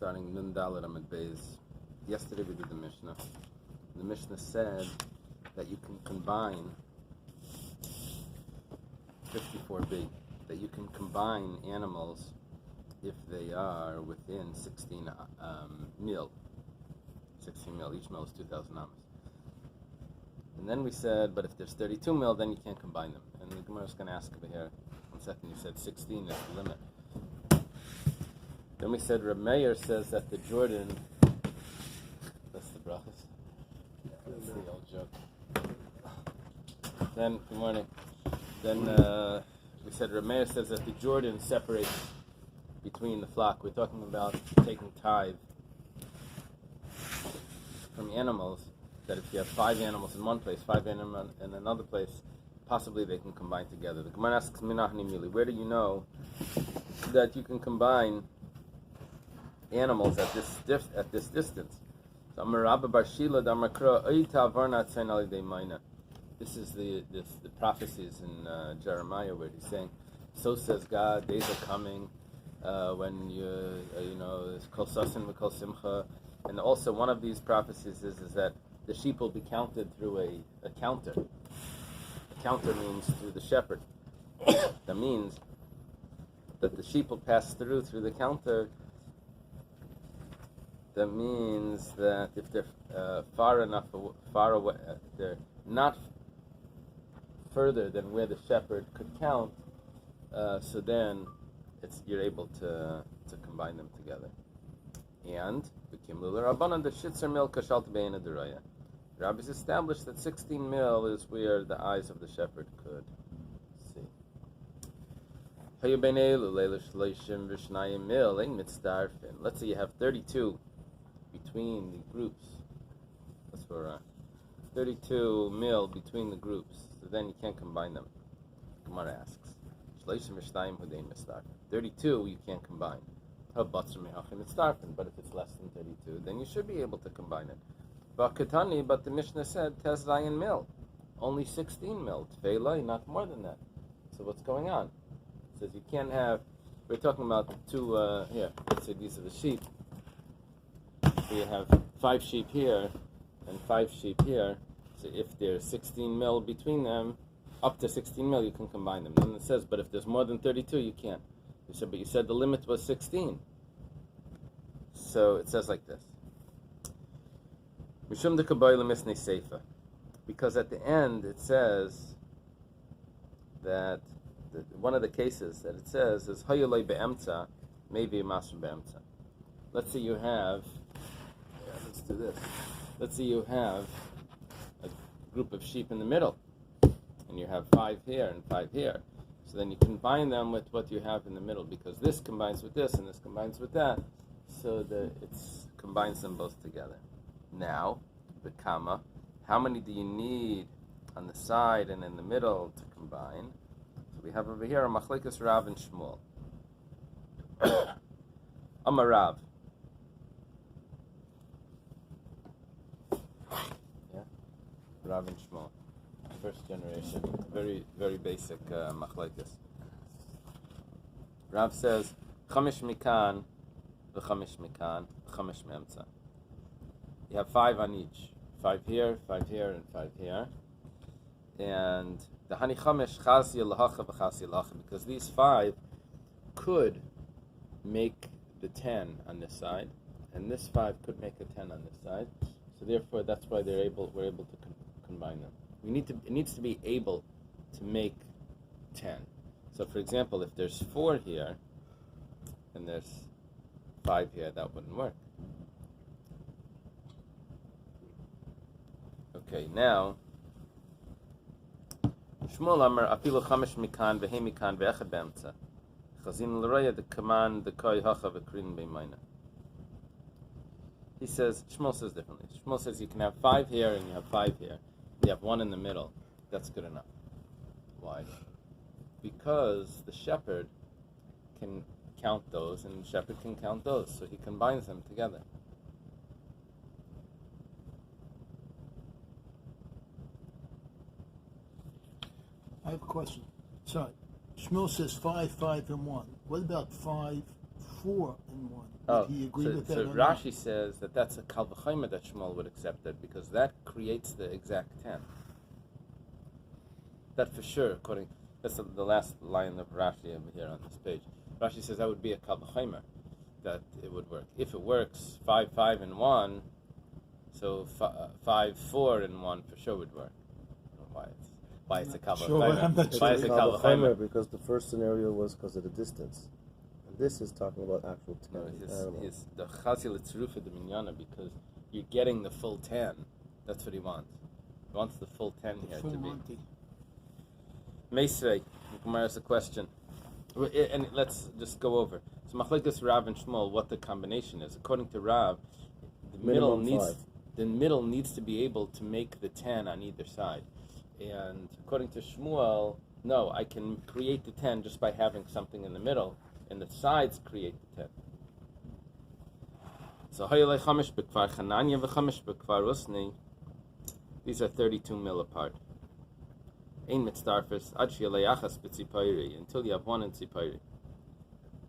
starting Nun Dalet Amid Bais. Yesterday we did the Mishnah. The Mishnah said that you can combine 54b, that you can combine animals if they are within 16 mil. 16 mil, each mil is 2,000 amas. And then we said, but if there's 32 mil, then you can't combine them. And the Gemara is going to ask over here, 1 second, you said 16 is the limit. Then we said, Rabbi says that the Jordan, that's the brachas. That's the old joke. Then, good morning. Then we said, Rabbi says that the Jordan separates between the flock. We're talking about taking tithe from animals, that if you have 5 animals in one place, 5 animals in another place, possibly they can combine together. The Gemara asks, Menachem, where do you know that you can combine animals at this distance? This is the prophecies in Jeremiah where he's saying, so says God, days are coming when it's kol sasin v'kol simcha. And also one of these prophecies is that the sheep will be counted through a counter. A counter means through the shepherd. That means that the sheep will pass through the counter. That means that if they're far away, they're not further than where the shepherd could count, so then you're able to combine them together. And Rabbi's established that 16 mil is where the eyes of the shepherd could see. Let's say you have 32 between the groups. That's for 32 mil between the groups. So then you can't combine them. Gemara asks. 32 you can't combine. But if it's less than 32, then you should be able to combine it. But the Mishnah said Tez Zayin mil, only 16 mil. Eily, not more than that. So what's going on? It says you can't have. We're talking about two. Here, let's say these are the sheep. So you have 5 sheep here and 5 sheep here. So if there's 16 mil between them, up to 16 mil, you can combine them. Then it says, but if there's more than 32, you can't. But you said the limit was 16. So it says like this. Because at the end it says that one of the cases that it says is Hayolei be'emtza, maybe a master be'emtza. Let's say you have, let's do this. Let's say you have a group of sheep in the middle, and you have 5 here and 5 here. So then you combine them with what you have in the middle, because this combines with this and this combines with that, so that it combines them both together. Now, the comma, how many do you need on the side and in the middle to combine? So we have over here a machlekes Rav and Shmuel. Amar Rav. Yeah, Rav and Shmuel. First generation, very, very basic machlekes. Rav says, Chamish mikan, v'chamish mikan, v'chamish me'emtza. You have 5 on each. 5 here, 5 here, and 5 here. And the hani chamish chasi lahacha v'chasi lahacha, because these 5 could make the 10 on this side, and this 5 could make a 10 on this side. So therefore, that's why we're able to combine them. It needs to be able to make 10. So, for example, if there's 4 here and there's 5 here, that wouldn't work. Okay, now Shmuel Amar afilu chamish mikan vehe mikan ve'echad be'emtza chazin l'roya the command the koi hacha v'krin b'mayna. He says, Shmuel says differently. Shmuel says you can have 5 here and you have 5 here. You have 1 in the middle. That's good enough. Why? Because the shepherd can count those, and the shepherd can count those, so he combines them together. I have a question. Sorry. Shmuel says 5, 5, and 1. What about 5, 4 in 1. Oh, Did he agree with that? so or not? Rashi says that that's a kal v'chomer that Shmuel would accept it because that creates the exact 10. That for sure, that's the last line of Rashi over here on this page. Rashi says that would be a kal v'chomer, that it would work. If it works 5, 5, and 1, so 5, 4, and 1 for sure would work. I don't know why it's a kal v'chomer. I'm not Why sure. is it Kal kal v'chomer? v'chomer because the first scenario was because of the distance. And this is talking about actual 10 animals. His the chazil tzrufa de minyana because you're getting the full 10. That's what he wants. He wants the full 10 here Full to be. Monty. Meisrei, Gemara has a question. And let's just go over. So Machlekes Rav and Shmuel, what the combination is. According to Rav, the middle needs to be able to make the 10 on either side. And according to Shmuel, no, I can create the 10 just by having something in the middle, and the sides create the 10. So Hayalei Chamish B'Kvar Chananya v'Chamish B'Kvar Usni. These are 32 mil apart. Ein mitzdarfus ad sheyalei achas b'tzipayri, until you have one in tzipayri.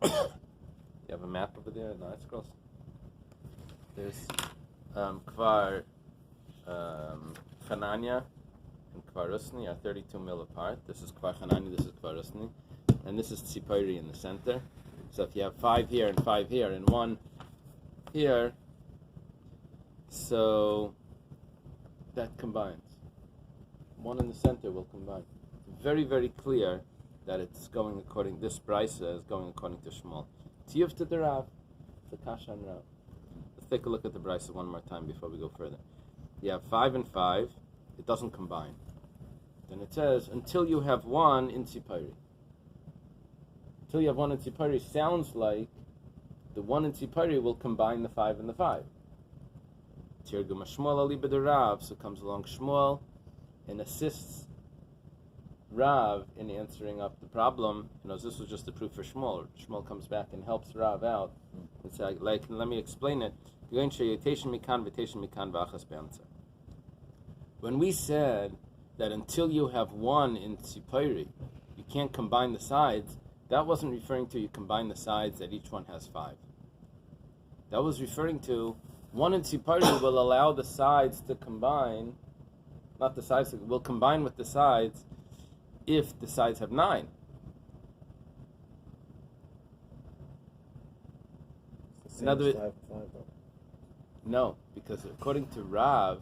You have a map over there? No, it scrolls. There's Kvar Chananya and Kvar Usni are 32 mil apart. This is Kvar Chananya, this is Kvar Usni. And this is tzipayri in the center. So if you have 5 here and 5 here and 1 here, so that combines. One in the center will combine. Very, very clear that it's going according, this brisa is going according to Shmuel. Tiyuv to the Rav, the Kasha and Rav. Let's take a look at the brisa one more time before we go further. You have 5 and 5, it doesn't combine. Then it says, until you have 1 in Tzipari. Until you have 1 in Tzipari sounds like the 1 in Tzipari will combine the 5 and the 5. Tirgum Shmuel ali b'derav, so comes along Shmuel and assists Rav in answering up the problem. This was just a proof for Shmuel. Shmuel comes back and helps Rav out and say, let me explain it. When we said that until you have 1 in Tzipayri, you can't combine the sides, that wasn't referring to you combine the sides that each one has 5. That was referring to 1 in Tzipayri will allow the sides to combine, not the sides, will combine with the sides if the sides have 9. In other words, no, because according to Rav,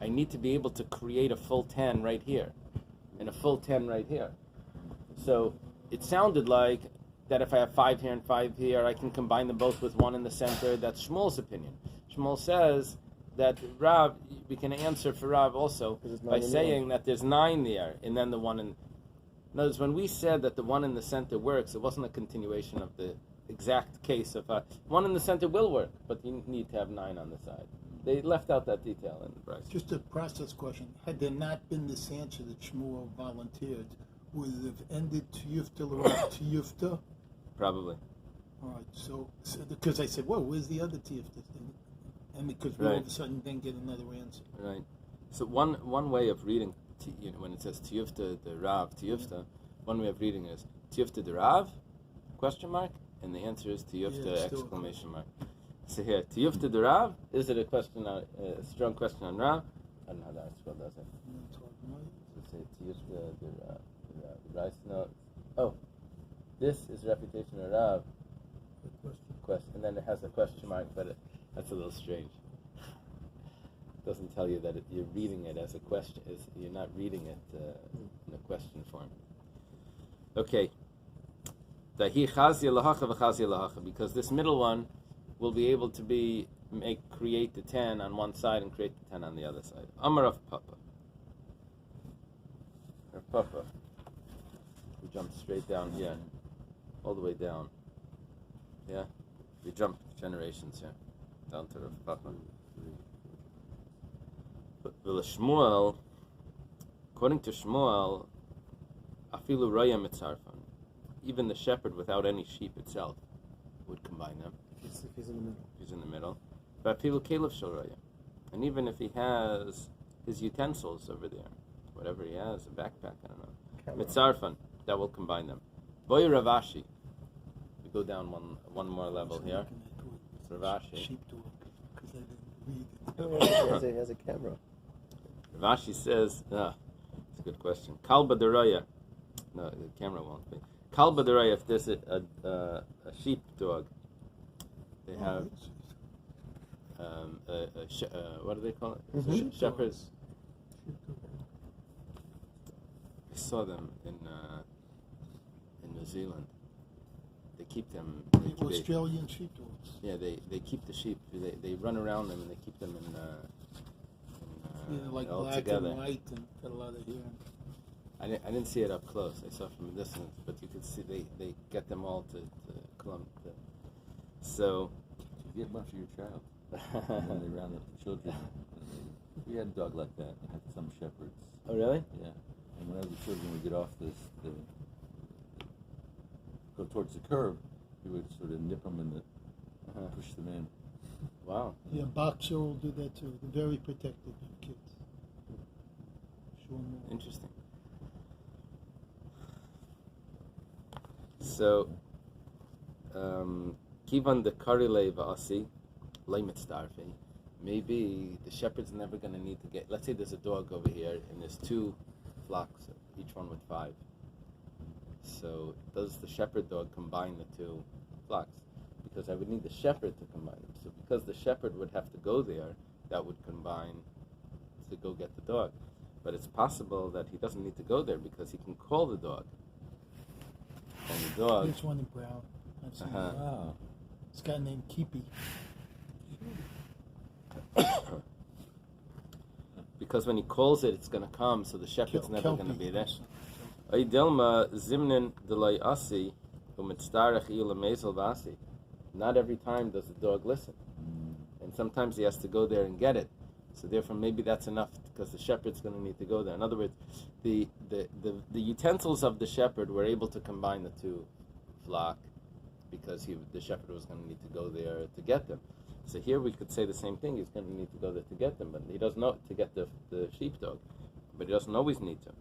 I need to be able to create a full 10 right here and a full 10 right here. So it sounded like that if I have 5 here and 5 here, I can combine them both with 1 in the center. That's Shmuel's opinion. Shmuel says that Rav, we can answer for Rav also by saying that there's 9 there, and then the 1 in... In other words, when we said that the 1 in the center works, it wasn't a continuation of the exact case of 1 in the center will work, but you need to have 9 on the side. They left out that detail in the Bais. Just a process question. Had there not been this answer that Shmuel volunteered, would it have ended Tiyufta L'Rav Tiyufta? Probably. All right, so because I said, whoa, where's the other Tiyufta? And because we all of a sudden then get another answer. Right. So one way of reading, when it says Tiyufta the Rav Tiyufta, one way of reading is Tiyufta the Rav, question mark, and the answer is Tiyufta exclamation mark. So here, Tiyufta the Rav, is it a question, a strong question on Rav? I don't know how that spell does it. Let's say Tiyufta the Rav. No. Oh, this is reputation of Rav. Question, and then it has a question mark, but that's a little strange. It doesn't tell you that you're reading it as a question. You're not reading it in a question form. Okay. Because this middle one will be able to create the 10 on one side and create the 10 on the other side. Amar of Papa. Rav Papa. We jumped straight down here, all the way down. Yeah? We jumped generations here, down to Rav Papa. But Shmuel, according to Shmuel, afilu raya mitzarfan, even the shepherd without any sheep itself would combine them. If he's in the middle. He's in the middle. But afilu kelev shel raya, and even if he has his utensils over there, whatever he has, a backpack, I don't know, mitzarfan, that will combine them. Boy Ravashi, go down one more level here. Ravashi. Sheepdog, because I didn't read it. He has a camera. Ravashi says, it's a good question. Kalba deraya. No, the camera won't be. Kalba deraya, if there's a sheepdog, they have what do they call it? Shepherds. I saw them in New Zealand. They keep them. Australian sheepdogs. Yeah, they keep the sheep. They run around them and they keep them in Like all black together. and white and got a lot of hair. I didn't see it up close. I saw it from a distance, but you could see they get them all to clump. So You get one for your child. And then they round up the children. We had a dog like that. I had some shepherds. oh really? Yeah. And whenever the children would get off go towards the curb, we would sort of nip them and push them in. Wow. Yeah, boxer will do that too. They're very protective of kids. Show 'em all. Interesting. So, Kivan the Karile Va'asi, Laimitzdarfi, maybe the shepherd's never going to need to get, let's say there's a dog over here and there's 2 flocks, each one with 5. So, does the shepherd dog combine the 2 flocks? Because I would need the shepherd to combine them. So, because the shepherd would have to go there, that would combine to go get the dog. But it's possible that he doesn't need to go there because he can call the dog. And the dog... There's one in Brown. I've seen it. Wow. This guy named Keepy. Because when he calls it, it's going to come, so the shepherd's never going to be there. Not every time does the dog listen. And sometimes he has to go there and get it. So therefore, maybe that's enough because the shepherd's going to need to go there. In other words, the utensils of the shepherd were able to combine the 2 flock because the shepherd was going to need to go there to get them. So here we could say the same thing. He's going to need to go there to get them, but he doesn't know to get the sheepdog, but he doesn't always need to.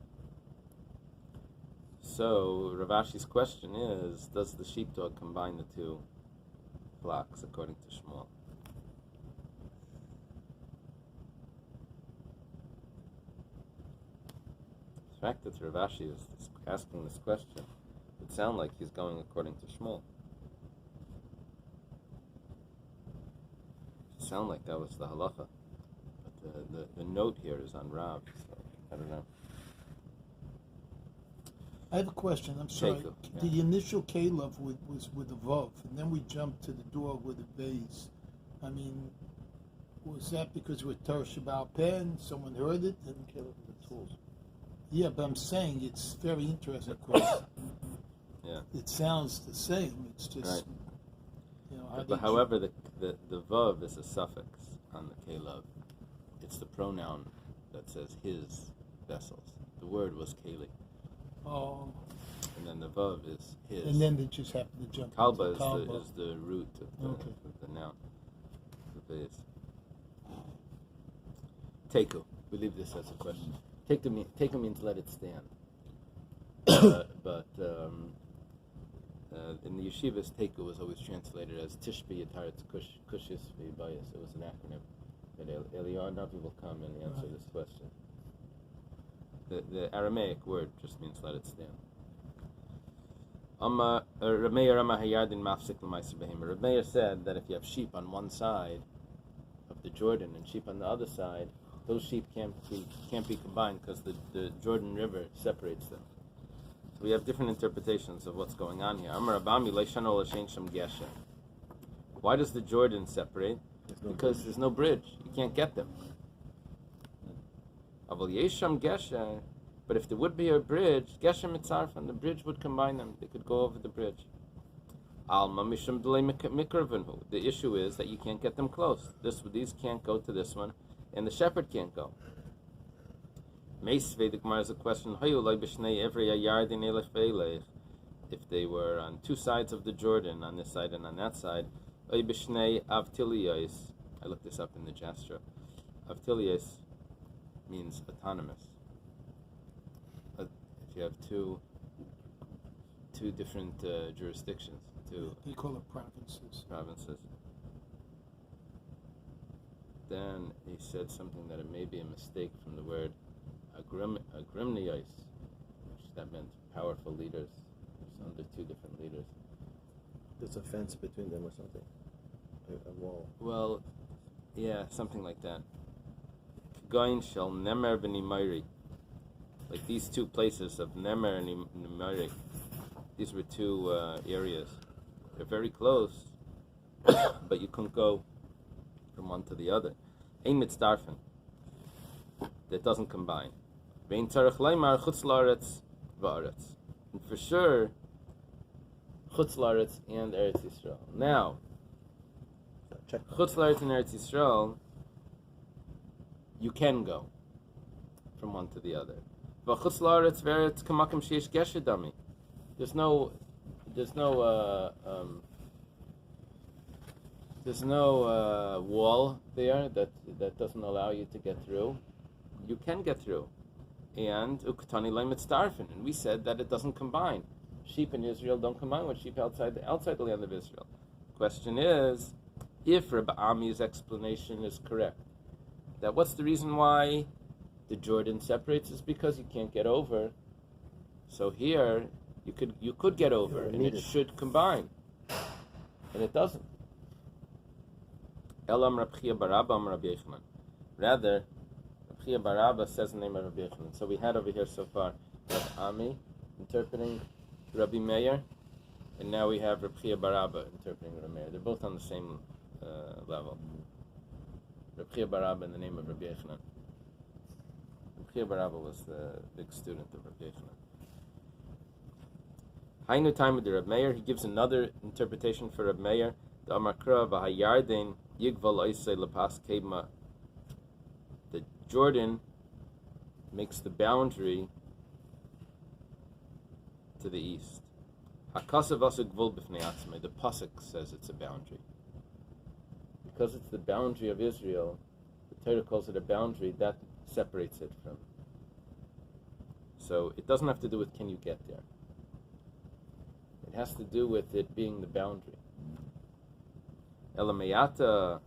So Ravashi's question is: does the sheepdog combine the 2 flocks according to Shmuel? The fact that Ravashi is asking this question would sound like he's going according to Shmuel. It sound like that was the halacha, but the note here is on Rav, so I don't know. I have a question. I'm sorry. Jacob, yeah. The initial Caleb was with a Vav, and then we jumped to the dog with a Bais. I mean, was that because we're Torah Shabbat Pen? Someone heard it? And Caleb with the tools. yeah, but I'm saying it's very interesting because Yeah. it sounds the same. It's just, Right. how But did however, the vav is a suffix on the Caleb. It's the pronoun that says his vessels. The word was Eily. Oh, And then the vav is his. and then they just happened to jump Kalba into Kalba. is the root of Okay. the noun. The base. Teku. We leave this as a question. Teku means let it stand. But in the yeshivas, Teku was always translated as Tishbi Yataretz Kushis Bais. It was an acronym. But Eliyahu Navi will come and answer this question. The Aramaic word just means let it stand. Rabbi said that if you have sheep on one side of the Jordan and sheep on the other side, those sheep can't be combined because the Jordan River separates them. So we have different interpretations of what's going on here. Why does the Jordan separate? Because there's no bridge. You can't get them. But if there would be a bridge, Geshem Mitzarfan, the bridge would combine them. They could go over the bridge. The issue is that you can't get them close. These can't go to this one, and the shepherd can't go. The Gemara has a question. If they were on 2 sides of the Jordan, on this side and on that side, I looked this up in the Jastra. Avtilios means autonomous. If you have two different jurisdictions, it's two They call it provinces. provinces. Then he said something that it may be a mistake from the word agrimnios, which that meant powerful leaders. It's under two different leaders. There's a fence between them or something. A wall. Well, yeah, something like that. Goin shall nemer v'nimayri. Like these two places of nemer and nimayri. These were two areas. They're very close, but you couldn't go from one to the other. Ein mitzdarfen. That doesn't combine. Vein tzarech leimar chutz laaretz va'aretz. And for sure, chutz laaretz and Eretz Yisrael. Now, chutz laaretz and Eretz Yisrael, you can go from one to the other. V'chutz laaretz v'eretz kamakim sheish geshedami. There's no wall there that doesn't allow you to get through. You can get through. And uktani leimitzdarfen. And we said that it doesn't combine. Sheep in Israel don't combine with sheep outside the land of Israel. Question is, if Rabbi Ami's explanation is correct, that what's the reason why the Jordan separates is because you can't get over. So here you could get over, and it should combine, and it doesn't. Elam Rabbi Barabba Rabbi Yochanan. Rather, Rabbi Barabba says the name of Rabbi Yochanan. So we had over here so far Rabbi Ami interpreting Rabbi Meir, and now we have Rabbi Barabba interpreting Rabbi Meir. They're both on the same level. Rabbi Barabba in the name of Rabbi Yochanan. Rabbi Barabba was the big student of Rabbi Yochanan. Hainu time with the Rabbi Meir, he gives another interpretation for Rabbi Meir. The Amakra v'hayarden yigval oisei lepas kema. The Jordan makes the boundary to the east. Hakasav asa gvul b'fnei atzmei. The pasuk says it's a boundary. Because it's the boundary of Israel, the Torah calls it a boundary, that separates it from. So it doesn't have to do with can you get there. It has to do with it being the boundary. Elamayata,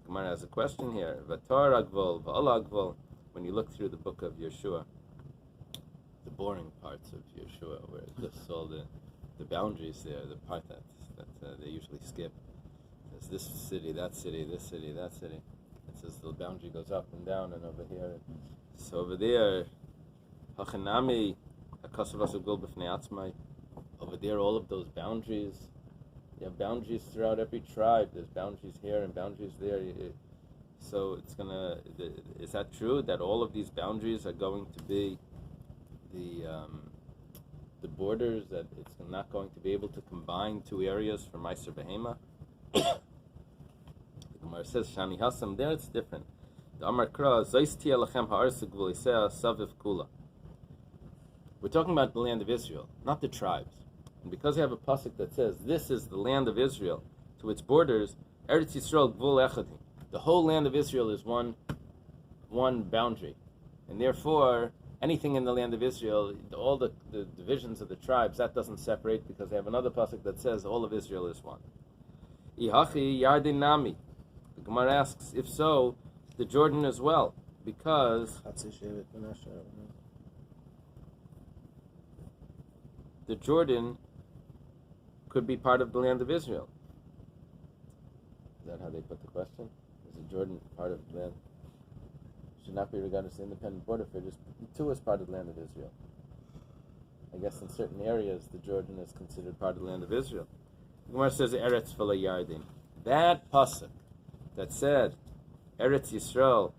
Gemara has a question here. Vatar agvol, v'al agvol. When you look through the book of Yeshua, the boring parts of Yeshua, where it lists all the boundaries there, the part that they usually skip. It says this city, that city, this city, that city. It says the boundary goes up and down and over here. So over there, Hachanami, Hakasavas agvol b'fnei atzmai. Over there, all of those boundaries, you have boundaries throughout every tribe. There's boundaries here and boundaries there. So it's is that true that all of these boundaries are going to be the borders, that it's not going to be able to combine two areas for Meiser Behema? The Gemara says, Shani Hasam, there it's different. The Amar Kra, Zois Tia Lachem Ha'arsig V'lisea Saviv Kula. We're talking about the land of Israel, not the tribes. And because we have a pasuk that says, this is the land of Israel, to its borders, Eretz Yisrael Gvul Echadim. The whole land of Israel is one boundary. And therefore, anything in the land of Israel, all the divisions of the tribes, that doesn't separate, because they have another pasuk that says all of Israel is one. Ihachi Yardin Nami. The Gemara asks, if so, the Jordan as well, because the Jordan could be part of the land of Israel. Is that how they put the question? Is the Jordan part of the land? Should not be regarded as an independent border for just too is part of the land of Israel. I guess in certain areas the Jordan is considered part of the land of Israel. The Gemara says Eretz V'la Yardin. That pasuk that said Eretz Yisrael,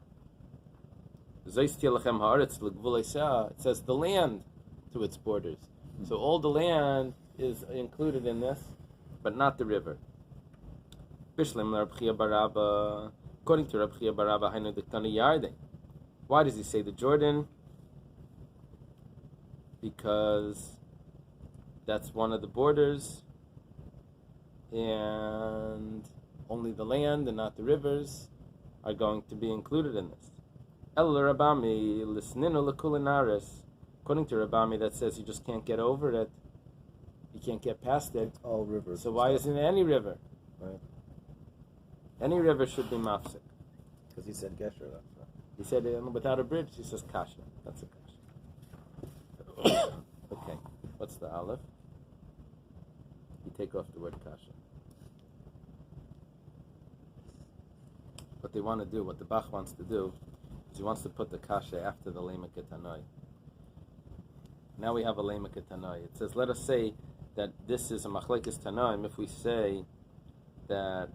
Zois Tia Lachem Ha'aretz L'Gvul Eisah, it says the land to its borders. So all the land is included in this, but not the river. According to Rabbi Barabba, Hainu Diktani Yarden. Why does he say the Jordan? Because that's one of the borders, and only the land and not the rivers are going to be included in this. El Rabami Lisninu Lakulinaris. According to Rabbi, that says you just can't get over it. You can't get past it. All rivers. So why isn't it any river? Right. Any river should be mafsik. Because he said Gesher. That's right. He said without a bridge, he says kasha. That's a kasha. Okay. What's the aleph? You take off the word kasha. What they want to do, what the Bach wants to do, is he wants to put the kasha after the lema ketanoi. Now we have a lema ketanoi. It says, let us say that this is a machlekes tanoim if we say that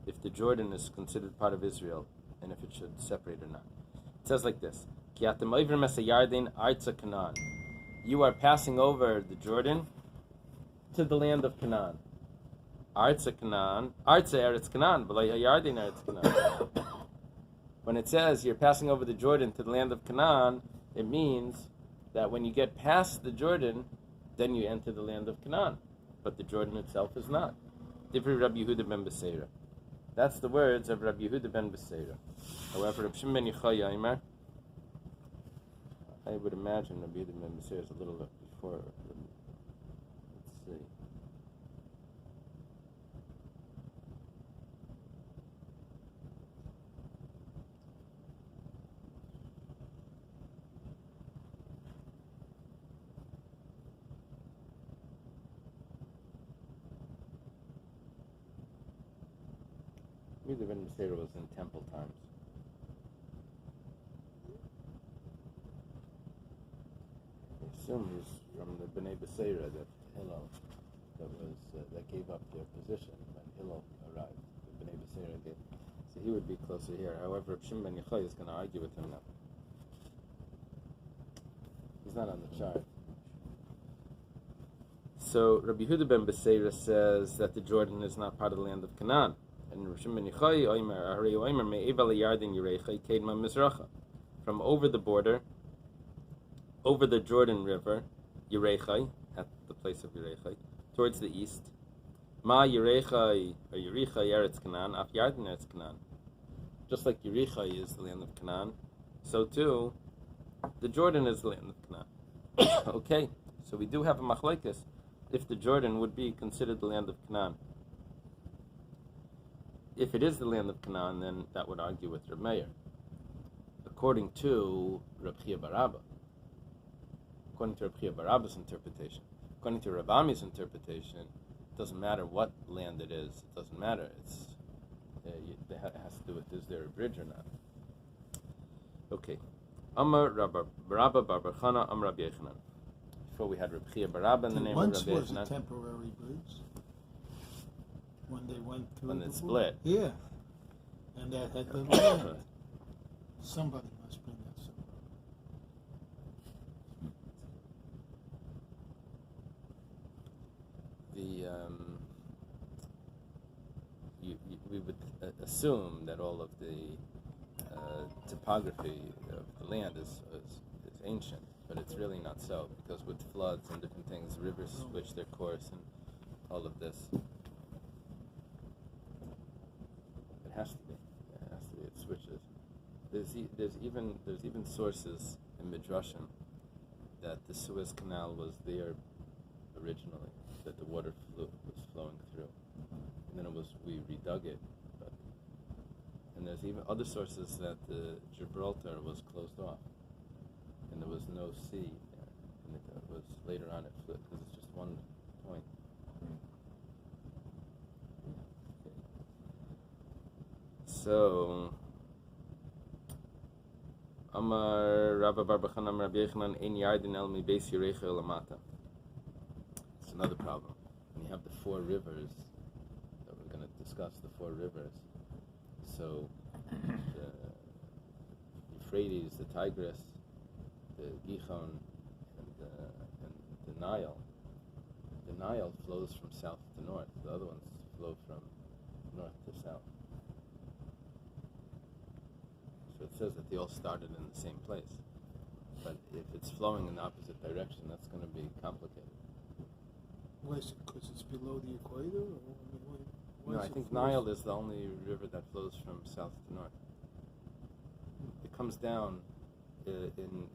if the Jordan is considered part of Israel and if it should separate or not. It says like this: Ki atem oivrim es hayarden artza Canaan. You are passing over the Jordan to the land of Canaan. Artza Canaan, Artza Eretz Canaan, v'lo hayarden Eretz Canaan. When it says you're passing over the Jordan to the land of Canaan, it means that when you get past the Jordan, then you enter the land of Canaan. But the Jordan itself is not. Divrei Rabbi Yehuda ben Beseira. That's the words of Rabbi Yehuda ben Beseira. However, Rabbi Shimon ben Yochai Yomer, I would imagine Rabbi Yehuda ben Beseira is a little bit before. Let's see. Rabbi ben Beseira was in temple times. I assume he's from the Bnei Beseira, that Hillel that gave up their position when Hillel arrived. The Bnei Beseira gave, so he would be closer here. However, Rabbi Shimon ben Yochai is going to argue with him now. He's not on the chart. So Rabbi Yehuda ben Beseira says that the Jordan is not part of the land of Canaan. And Rabbi Shimon ben Yochai Omer, Harei Omer me'eva liyarden Yerechai kedma mizracha, from over the border, over the Jordan River, Yerechai, at the place of Yerechai, towards the east. Ma Yerechai or Yerechai Eretz Canaan, af Yarden Eretz Canaan. Just like Yerechai is the land of Canaan, so too the Jordan is the land of Canaan. Okay, so we do have a machlekes if the Jordan would be considered the land of Canaan. If it is the land of Canaan, then that would argue with Reb Meir. According to Reb Chia bar Abba, according to Reb Chia bar Abba's interpretation, according to Reb Ami's interpretation, it doesn't matter what land it is. It doesn't matter. It has to do with, is there a bridge or not? Okay. Amar Rabba bar Chana Amar Rabbi Yochanan. Before we had Reb Chia bar Abba in the name of Rabbi Yochanan. Once was a temporary bridge. When they went through when the it border. split. Yeah. And that had been land. Somebody must bring that somewhere. We would assume that all of the topography of the land is ancient, but it's really not so, because with floods and different things, rivers switch their course and all of this. It has to be. It switches. There's even sources in Midrashim that the Suez Canal was there originally, that the water was flowing through, and then we redug it. And there's even other sources that the Gibraltar was closed off, and there was no sea there, and it was later on it flipped because it's just one point. Okay. So, Amar Rabba bar Chana Amar Rabbi Yochanan Ein Yarden El Mi Beis Yerecha Lamata. It's another problem. When you have the four rivers that we're going to discuss, the four rivers. So, the Euphrates, the Tigris, the Gihon, and the Nile. The Nile flows from south to north. The other ones flow from north to south. So it says that they all started in the same place. But if it's flowing in the opposite direction, that's going to be complicated. Why is it? Because it's below the equator? Or, No, I think Nile is the only river that flows from south to north. It comes down in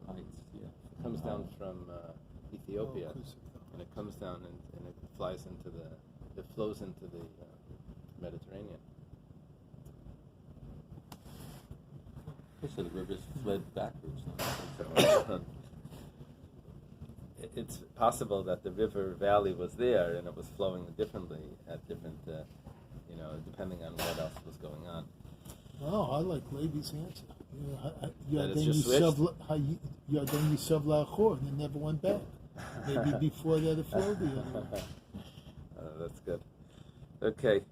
heights, yeah. it comes down from Ethiopia, 'cause of and it comes down and it flies into it flows into the Mediterranean. So the rivers fled backwards. It's possible that the river valley was there and it was flowing differently at different, depending on what else was going on. Oh, I like Levi's answer. That it's just switched? Yarden Yisov La'achor, and it never went back. Maybe before that it flowed the other way. That's good. Okay.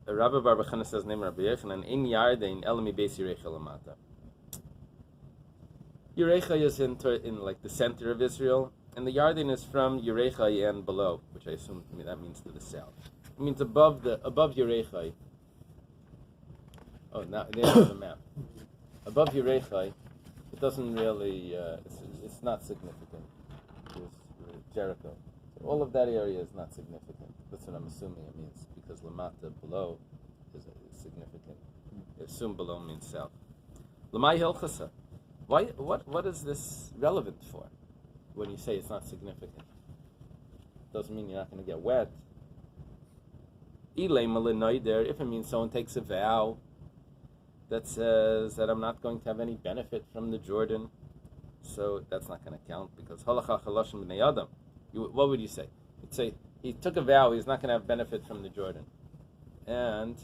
Rabbi Bar Bechana says, name Rabbi Yechanan, in Yarden, Elami Beis Yerecha Lamata. Yerecha is in like the center of Israel, and the Yarden is from Yerecha and below, which I assume that means to the south. It means above Yerecha. Oh, now there's the map. Above Yerecha, it doesn't really. It's not significant. It's Jericho. So all of that area is not significant. That's what I'm assuming it means, because Lamata below is significant. I assume below means south. Lamai Hilchasa. Why? What is this relevant for? When you say it's not significant, doesn't mean you're not going to get wet. Eily malinoider. If it means someone takes a vow that says that I'm not going to have any benefit from the Jordan, so that's not going to count, because halacha chaloshim b'nei adam. What would you say? You'd say he took a vow he's not going to have benefit from the Jordan, and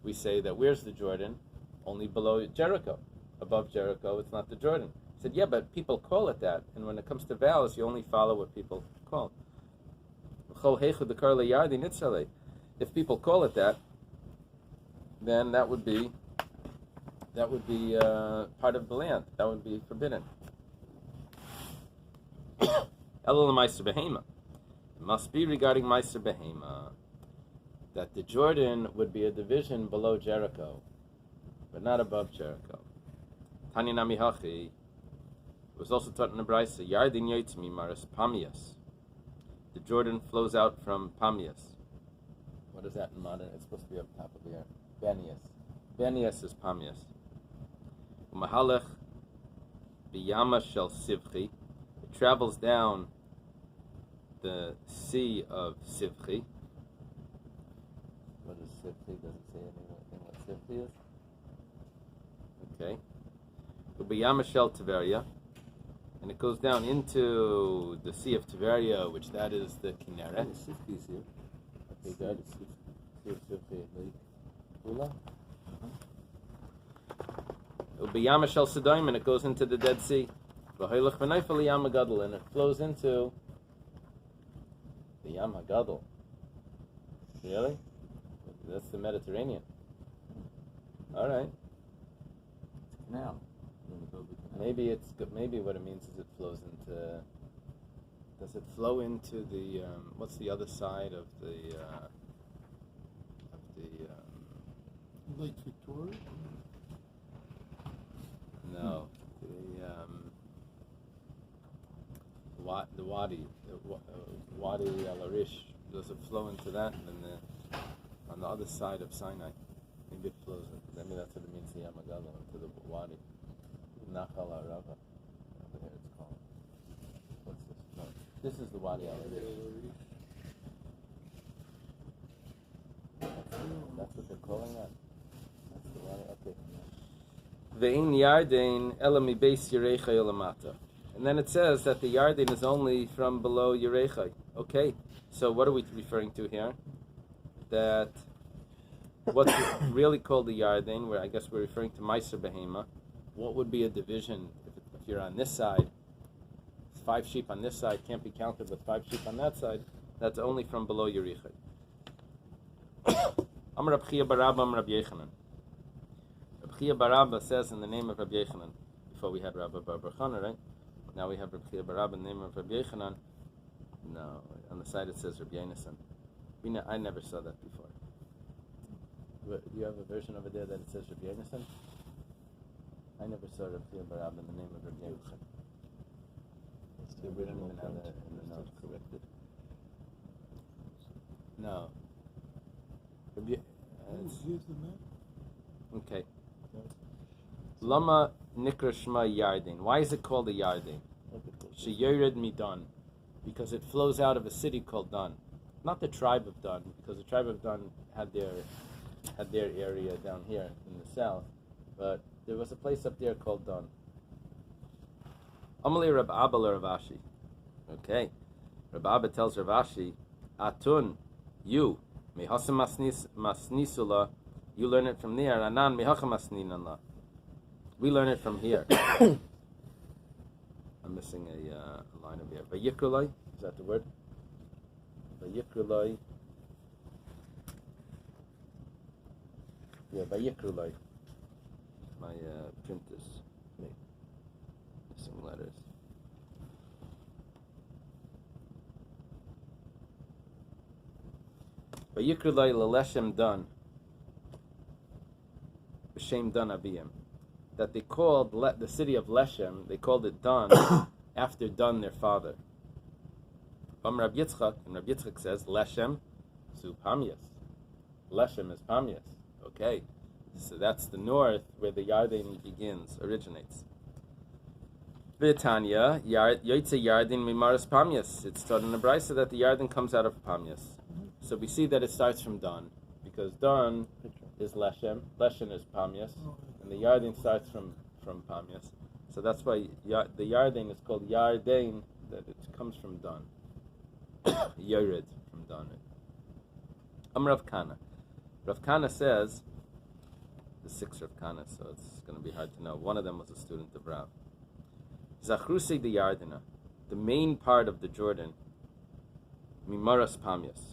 we say that where's the Jordan? Only below Jericho. Above Jericho, it's not the Jordan. He said, yeah, but people call it that, and when it comes to vows, you only follow what people call. If people call it that, then that would be part of the land. That would be forbidden. It must be regarding Meiser Behema that the Jordan would be a division below Jericho, but not above Jericho. Tani Nami Hachi was also taught in the Bais, Yardin Yotzmi Maris Pamias. The Jordan flows out from Pamias. What is that in modern? It's supposed to be up top of here. Benias. Benias is Pamias. Umahalech Biyama Shel Sivchi. It travels down the sea of Sivchi. What is Sivchi? Does it say anything what Sivchi is? Okay. Ubiyama Shel Tiberia. And it goes down into the Sea of Tiberia, which that is the Kinneret. Sifki is here. Okay, good. Ubiyama Shel Sidon, and it goes into the Dead Sea. V'hoylech v'nayfel Yam HaGadol, and it flows into the Yam HaGadol. Really? That's the Mediterranean. All right. Now. Maybe what it means is it flows into. Does it flow into the what's the other side of the Lake Victoria? No, the Wadi Al Arish. Does it flow into that? And then on the other side of Sinai, maybe it flows. Maybe that's what it means. The Yam HaGadol into the Wadi. Nachal Arava. Over here it's called. What's this? No, this is the Wadi Al Arish. That's what they're calling it. That's the Wadi. Okay. Ve'in Yarden Elami Beis Yerecha Elamata. And then it says that the Yarden is only from below Yerecha. Okay. So what are we referring to here? That what's really called the Yarden, where I guess we're referring to Meiser Behema. What would be a division if you're on this side? 5 sheep on this side can't be counted with 5 sheep on that side. That's only from below Yericha. Amar Rabbi Barabba, Amar Rabbi Yechanan. Rabbi Barabba says in the name of Rabbi Yechanan. Before we had Rabbi Bar Chana, right? Now we have Rabbi Barabba in the name of Rabbi Yechanan. No, on the side it says Rabbi Yonasan. I never saw that before. Do you have a version over there that it says Rabbi Yonasan? I never saw Rabbi Barab in the name of Rabbi Yonasan. We don't even have that in the notes corrected. No. Here's the map. Okay. Lama Nikra Shma Yardin. Why is it called a Yardin? Okay, sheyered midan, because it flows out of a city called Dan. Not the tribe of Dan, because the tribe of Dan had their area down here in the south, but there was a place up there called Dan. Amalei Rab Abba Rav Ashi. Okay, Rab Abba tells Rav Ashi, Atun, you mehasam masnisula, you learn it from there. Anan mehacham masninala, we learn it from here. I'm missing a line over here. Vayikrulai, is that the word? Vayikrulai. Yeah, Vayikrulai. My print is missing letters. Vayikrulai laleshem dan. B'shem dan aviyim. That they called the city of Leshem, they called it Dan after Dan, their father. Rabbi Yitzchak, and Rabbi Yitzchak says, Leshem su Pamias. Leshem is Pamias. Okay, so that's the north where the Yarden begins, originates. Britanya, Yoitze Yarden Mimaris Pamias. It's taught in the Brisa that the Yarden comes out of Pamias. So we see that it starts from Dan, because Dan is Leshem, Leshem is Pamias. And the Yarden starts from Pamias. So that's why the Yarden is called Yarden, that it comes from Dan. Yored from Dan. Rav Kana. Rav Kana says, the 6 Rav Kana, so it's going to be hard to know. One of them was a student of Rav. Zachrusei the Yardena, the main part of the Jordan, Mimaras Pamias.